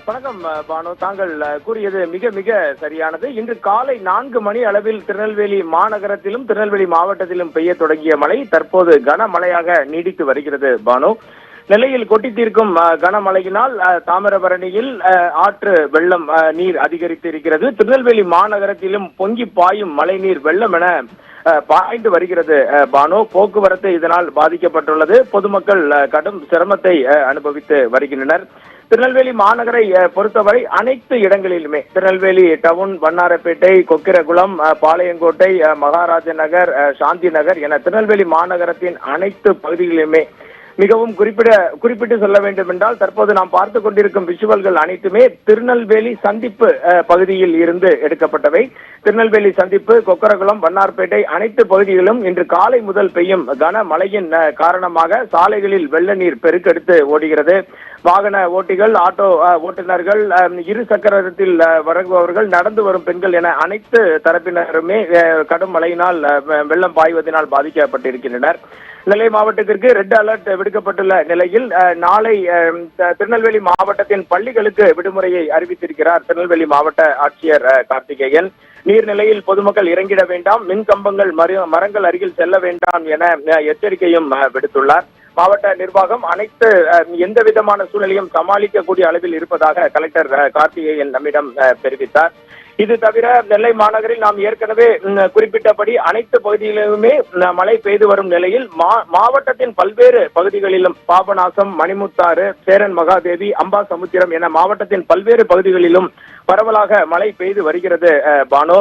வணக்கம் பானு. தாங்கள் கூறியது மிக மிக சரியானது. இன்று காலை 4 மணி அளவில் திருநெல்வேலி மாநகரத்திலும் திருநெல்வேலி மாவட்டத்திலும் பெய்ய தொடங்கிய மழை தற்போது கனமழையாக நீடித்து வருகிறது பானு. நெல்லையில் கொட்டி தீர்க்கும் கனமழையினால் தாமிரபரணியில் ஆற்று வெள்ளம் நீர் அதிகரித்து இருக்கிறது. திருநெல்வேலி மாநகரத்திலும் பொங்கி பாயும் மழை நீர் வெள்ளம் என பாய்ந்து வருகிறது பானு. போக்குவரத்து இதனால் பாதிக்கப்பட்டுள்ளது. பொதுமக்கள் கடும் சிரமத்தை அனுபவித்து வருகின்றனர். திருநெல்வேலி மாநகரை பொறுத்தவரை அனைத்து இடங்களிலுமே திருநெல்வேலி டவுன், வண்ணாரப்பேட்டை, கொக்கிரகுளம், பாளையங்கோட்டை, மகாராஜ நகர், சாந்தி நகர் என திருநெல்வேலி மாநகரத்தின் அனைத்து பகுதிகளிலுமே மிகவும் குறிப்பிட்டு சொல்ல வேண்டும் என்றால் தற்போது நாம் பார்த்துக் கொண்டிருக்கும் விஷுவல்கள் அனைத்துமே திருநெல்வேலி சந்திப்பு பகுதியில் இருந்து எடுக்கப்பட்டவை. திருநெல்வேலி சந்திப்பு, கொக்கரகுளம், வண்ணார்பேட்டை அனைத்து பகுதிகளிலும் இன்று காலை முதல் பெய்யும் கனமழையின் காரணமாக சாலைகளில் வெள்ள நீர் பெருக்கெடுத்து ஓடுகிறது. வாகன ஓட்டிகள், ஆட்டோ ஓட்டுநர்கள், இரு சக்கரத்தில் வருபவர்கள், நடந்து வரும் பெண்கள் என அனைத்து தரப்பினருமே கடும் மழையினால் வெள்ளம் பாய்வதனால் பாதிக்கப்பட்டிருக்கின்றனர். நெல்லை மாவட்டத்திற்கு ரெட் அலர்ட் விடுக்கப்பட்டுள்ள நிலையில் நாளை திருநெல்வேலி மாவட்டத்தின் பள்ளிகளுக்கு விடுமுறையை அறிவித்திருக்கிறார் திருநெல்வேலி மாவட்ட ஆட்சியர் கார்த்திகேயன். நீர்நிலையில் பொதுமக்கள் இறங்கிட வேண்டாம், மின் கம்பங்கள், மரங்கள் அருகில் செல்ல வேண்டாம் என எச்சரிக்கையும் விடுத்துள்ளார். மாவட்ட நிர்வாகம் அனைத்து எந்த விதமான சூழ்நிலையும் சமாளிக்கக்கூடிய அளவில் இருப்பதாக கலெக்டர் கார்த்திகேயன் நம்மிடம் தெரிவித்தார். இது தவிர நெல்லை மாநகரில் நாம் ஏற்கனவே குறிப்பிட்டபடி அனைத்து பகுதிகளிலுமே மழை பெய்து வரும் நிலையில் மாவட்டத்தின் பல்வேறு பகுதிகளிலும் பாபநாசம், மணிமுத்தாறு, சேரன் மகாதேவி, அம்பாசமுத்திரம் என மாவட்டத்தின் பல்வேறு பகுதிகளிலும் பரவலாக மழை பெய்து வருகிறது பானு.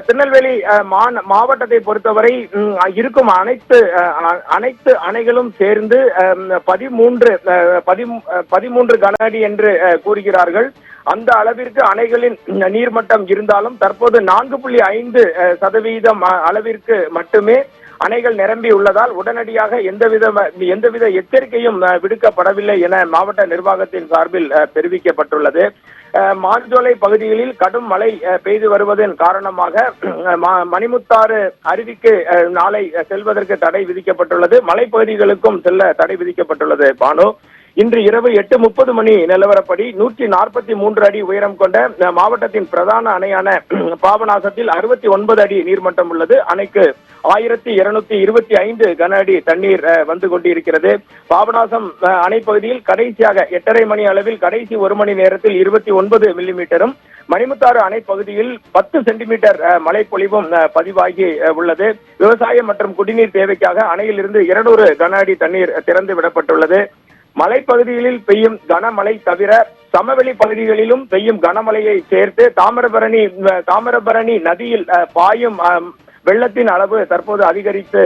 திருநெல்வேலி மாவட்டத்தை பொறுத்தவரை இருக்கும் அனைத்து அணைகளும் சேர்ந்து 13 கன அடி என்று கூறுகிறார்கள். அந்த அளவிற்கு அணைகளின் நீர்மட்டம் இருந்தாலும் தற்போது 4.5% அளவிற்கு மட்டுமே அணைகள் நிரம்பி உள்ளதால் உடனடியாக எந்தவித எச்சரிக்கையும் விடுக்கப்படவில்லை என மாவட்ட நிர்வாகத்தின் சார்பில் தெரிவிக்கப்பட்டுள்ளது. மாஞ்சோலை பகுதிகளில் கடும் மழை பெய்து வருவதன் காரணமாக மணிமுத்தாறு அருவிக்கு நாளை செல்வதற்கு தடை விதிக்கப்பட்டுள்ளது. மலைப்பகுதிகளுக்கும் செல்ல தடை விதிக்கப்பட்டுள்ளது பானு. இன்று இரவு 8:30 மணி நிலவரப்படி 143 அடி உயரம் கொண்ட மாவட்டத்தின் பிரதான அணையான பாபநாசத்தில் 69 அடி நீர்மட்டம் உள்ளது. அணைக்கு 1225 கன அடி தண்ணீர் வந்து கொண்டிருக்கிறது. பாபநாசம் அணை பகுதியில் கடைசியாக 8:30 மணி அளவில் கடைசி 1 மணி நேரத்தில் 29 மில்லிமீட்டரும், மணிமுத்தாறு அணை பகுதியில் 10 சென்டிமீட்டர் மழை பொழிவும் பதிவாகி உள்ளது. விவசாயம் மற்றும் குடிநீர் தேவைக்காக அணையில் இருந்து 200 கன அடி தண்ணீர் திறந்து விடப்பட்டுள்ளது. மலைப்பகுதிகளில் பெய்யும் கனமழை தவிர சமவெளி பகுதிகளிலும் பெய்யும் கனமழையை சேர்த்து தாமிரபரணி நதியில் பாயும் வெள்ளத்தின் அளவு தற்போது அதிகரித்து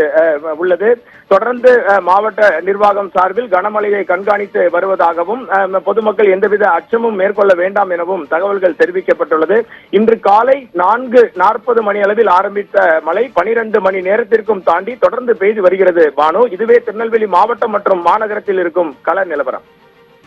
உள்ளது. தொடர்ந்து மாவட்ட நிர்வாகம் சார்பில் கனமழையை கண்காணித்து வருவதாகவும் பொதுமக்கள் எந்தவித அச்சமும் மேற்கொள்ள வேண்டாம் எனவும் தகவல்கள் தெரிவிக்கப்பட்டுள்ளது. இன்று காலை 4:40 மணி அளவில் ஆரம்பித்த மழை 12 மணி நேரத்திற்கும் தாண்டி தொடர்ந்து பெய்து வருகிறது பானு. இதுவே திருநெல்வேலி மாவட்டம் மற்றும் மாநகரத்தில் இருக்கும் கள நிலவரம்.